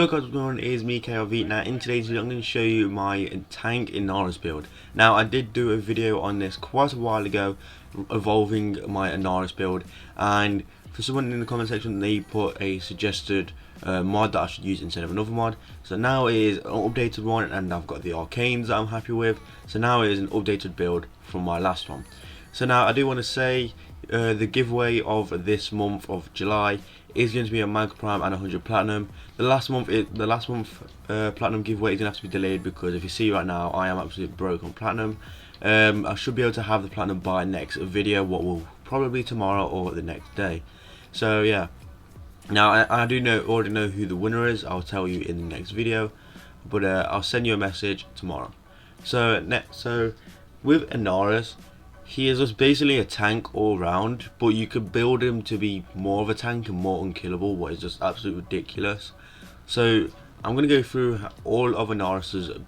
Hello guys, what's going on? It is me, KRV. Now in today's video I'm going to show you my tank inaros build. Now I did do a video on this quite a while ago, evolving my inaros build, and for someone in the comment section they put a suggested mod that I should use instead of another mod. So now it is an updated one, and I've got the arcanes that I'm happy with. So now it is an updated build from my last one. So now I do want to say the giveaway of this month of July is going to be a Mega Prime and 100 Platinum. The last month Platinum giveaway is going to have to be delayed because if you see right now I am absolutely broke on Platinum. I should be able to have the Platinum by next video, what will probably be tomorrow or the next day. So yeah, now I do already know who the winner is. I'll tell you in the next video, but I'll send you a message tomorrow. So with inaros, he is just basically a tank all round, but you could build him to be more of a tank and more unkillable, what is just absolutely ridiculous. So I'm going to go through all of inaros's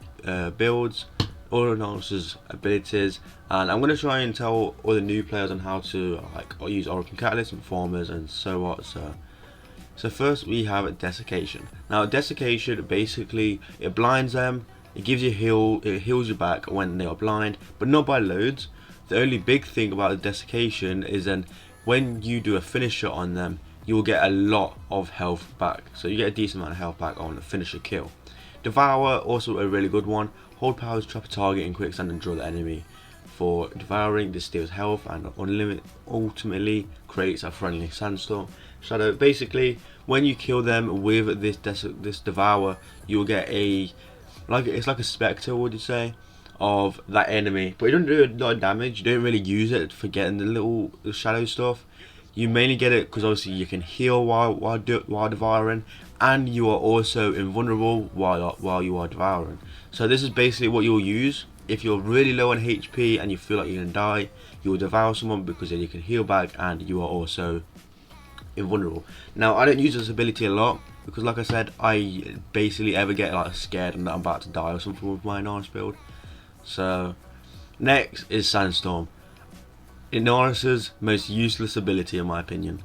builds, all of inaros's abilities, and I'm going to try and tell all the new players on how to use Oracle Catalyst and Formers and so on. So first we have Desiccation. Now Desiccation, basically it blinds them, it gives you heal, it heals you back when they are blind, but not by loads. The only big thing about the Desiccation is then when you do a finisher on them, you will get a lot of health back. So you get a decent amount of health back on the finisher kill. Devour, also a really good one. Hold powers, trap a target in quicksand and draw the enemy. For devouring, this steals health and ultimately creates a friendly sandstorm. Shadow, basically when you kill them with this Devour, you will get it's like a Spectre, would you say, of that enemy, but you don't do a lot of damage. You don't really use it for getting the shadow stuff. You mainly get it because obviously you can heal while devouring, and you are also invulnerable while you are devouring. So this is basically what you'll use if you're really low on HP and you feel like you're gonna die. You will devour someone because then you can heal back and you are also invulnerable. Now I don't use this ability a lot because, like I said, I basically ever get like scared and that I'm about to die or something with my inaros build. So next is Sandstorm, inaros's most useless ability in my opinion.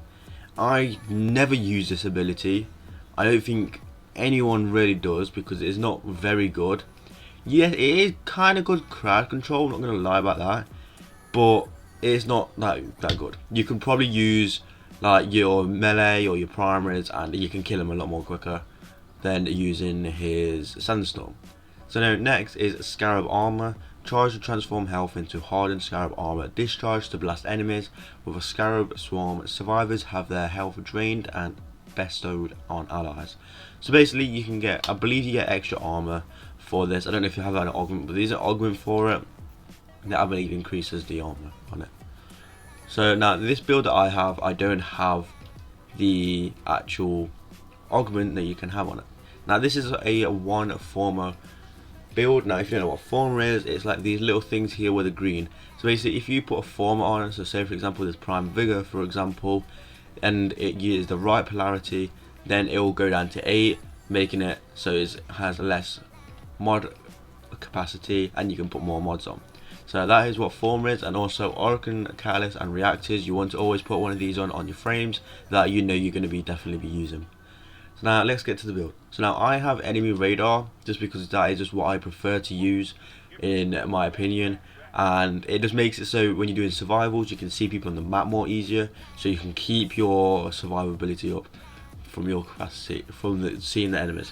I never use this ability. I don't think anyone really does because it is not very good. Yeah, it is kind of good crowd control, I'm not going to lie about that, but it's not that good. You can probably use like your melee or your primaries and you can kill him a lot more quicker than using his Sandstorm. So now next is Scarab Armor. Charge to transform health into hardened Scarab Armor. Discharge to blast enemies with a Scarab Swarm. Survivors have their health drained and bestowed on allies. So basically you can get, I believe you get extra armor for this. I don't know if you have that augment, but there's an augment for it that I believe increases the armor on it. So now this build that I have, I don't have the actual augment that you can have on it. Now this is a one former build. Now if you don't know what former is, it's like these little things here with the green. So basically if you put a former on it, so say for example this Prime Vigor for example, and it uses the right polarity, then it will go down to 8, making it so it has less mod capacity and you can put more mods on. So that is what former is. And also Oracle Catalyst and Reactors, you want to always put one of these on your frames that you know you're going to definitely be using. So now let's get to the build. So now I have enemy radar just because that is just what I prefer to use in my opinion, and it just makes it so when you're doing survivals you can see people on the map more easier, so you can keep your survivability up from your capacity from seeing the enemies.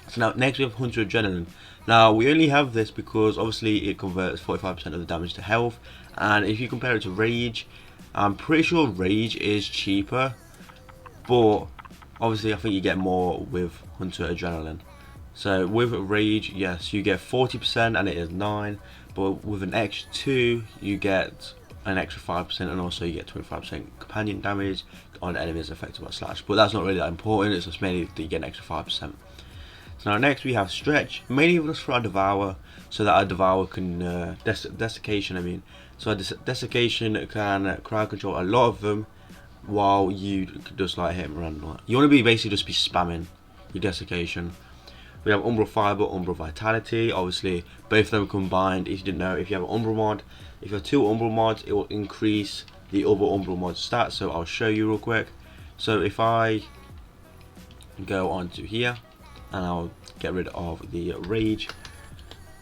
So now next we have Hunter Adrenaline. Now we only have this because obviously it converts 45% of the damage to health, and if you compare it to Rage, I'm pretty sure Rage is cheaper, but obviously I think you get more with Hunter Adrenaline. So with Rage, yes, you get 40% and it is 9, but with an extra 2 you get an extra 5%, and also you get 25% companion damage on enemies affected by slash, but that's not really that important, it's just mainly that you get an extra 5%. So now next we have Stretch, mainly just for our Devour, so that our Devour can Desiccation I mean. So Desiccation can crowd control a lot of them while you just like hit him random. You want to be basically just be spamming your Desiccation. We have Umbral Fiber, Umbral Vitality, obviously both of them combined. If you didn't know, if you have an Umbral mod, if you have 2 Umbral mods, it will increase the other Umbral mod stats, so I'll show you real quick. So if I go on to here, and I'll get rid of the rage.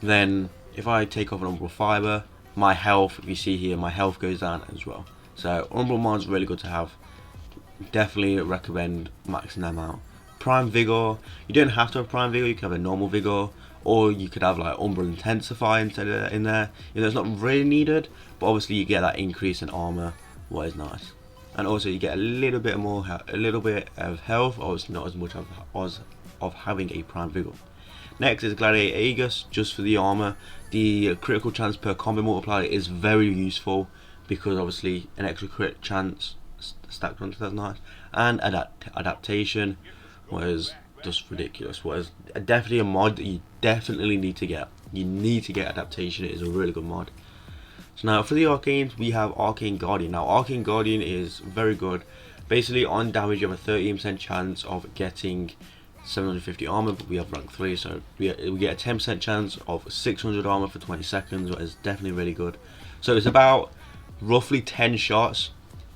Then if I take off an umbral fiber, my health, if you see here, my health goes down as well. So umbral mod's really good to have. Definitely recommend maxing them out. Prime vigor, you don't have to have prime vigor, you can have a normal vigor, or you could have like umbral intensify instead of in there. You know, it's not really needed, but obviously you get that increase in armor, what is nice. And also you get a little bit more, a little bit of health, obviously not as much of having a prime vigor. Next is Gladiator Aegis, just for the armor. The critical chance per combat multiplier is very useful because obviously an extra crit chance stacked onto that, nice. And adaptation was just ridiculous. Was definitely a mod that you definitely need to get. You need to get adaptation. It is a really good mod. So now for the arcanes, we have Arcane Guardian. Now Arcane Guardian is very good. Basically on damage you have a 13% chance of getting 750 armor, but we have rank 3, so we get a 10% chance of 600 armor for 20 seconds, which is definitely really good. So it's about roughly 10 shots.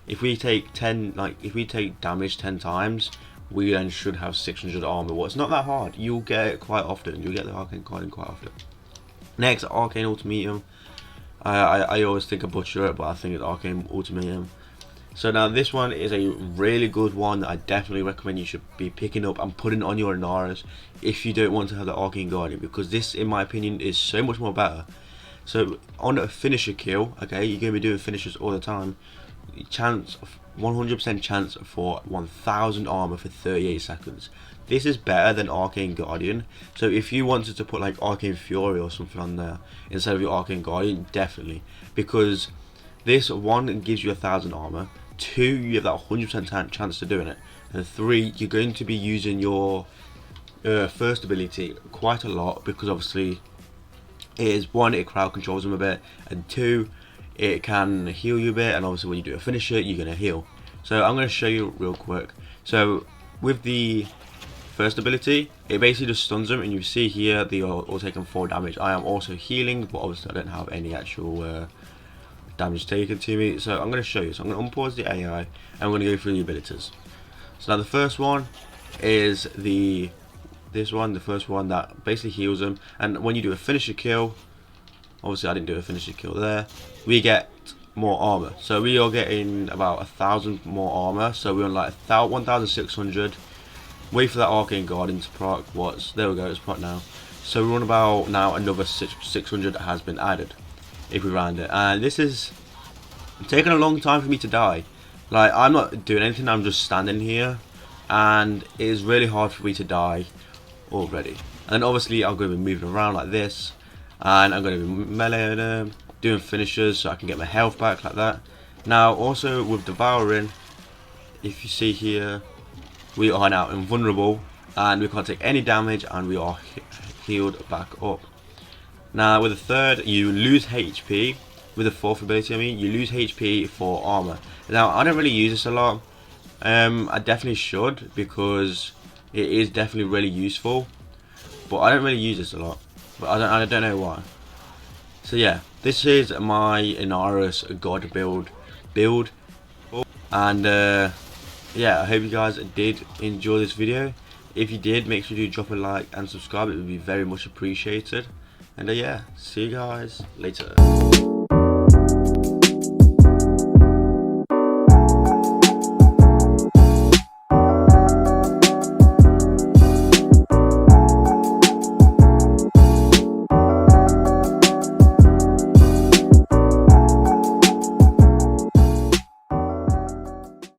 If we take damage 10 times, we then should have 600 armor. Well, it's not that hard. You'll get it quite often. You'll get the Arcane Guardian quite often. Next, Arcane Ultimatum. I always think I butcher it, but I think it's Arcane Ultimatum. So now this one is a really good one that I definitely recommend you should be picking up and putting on your inaros if you don't want to have the Arcane Guardian, because this, in my opinion, is so much more better. So on a finisher kill, okay, you're going to be doing finishers all the time. Chance, 100% chance for 1000 armor for 38 seconds. This is better than Arcane Guardian. So if you wanted to put like Arcane Fury or something on there instead of your Arcane Guardian, definitely, because this one gives you 1000 armor. 2, you have that 100% chance to doing it, and 3, you're going to be using your first ability quite a lot, because obviously it is 1, it crowd controls them a bit, and 2, it can heal you a bit, and obviously when you do a finisher you're going to heal. So I'm going to show you real quick. So with the first ability, it basically just stuns them, and you see here they are all taking 4 damage. I am also healing, but obviously I don't have any actual damage taken to me, so I'm going to show you. So I'm going to unpause the AI and I'm going to go through the abilities. So now the first one is the first one that basically heals them, and when you do a finisher kill, obviously I didn't do a finisher kill there, we get more armor. So we are getting about 1000 more armor, so we're on like 1600. Wait for that Arcane Guardian to proc. There we go, it's proc now. So we're on about now another 600 has been added if we round it, and this is taking a long time for me to die. Like, I'm not doing anything, I'm just standing here, and it is really hard for me to die already. And then obviously I'm going to be moving around like this, and I'm going to be meleeing them, doing finishers so I can get my health back like that. Now also with devouring, if you see here, we are now invulnerable and we can't take any damage, and we are healed back up. Now with the third, you lose HP. With the fourth ability, I mean, you lose HP for armor. Now I don't really use this a lot. I definitely should, because it is definitely really useful, but I don't really use this a lot. But I don't know why. So yeah, this is my Inaros God build, and yeah, I hope you guys did enjoy this video. If you did, make sure you drop a like and subscribe. It would be very much appreciated. And yeah, see you guys later.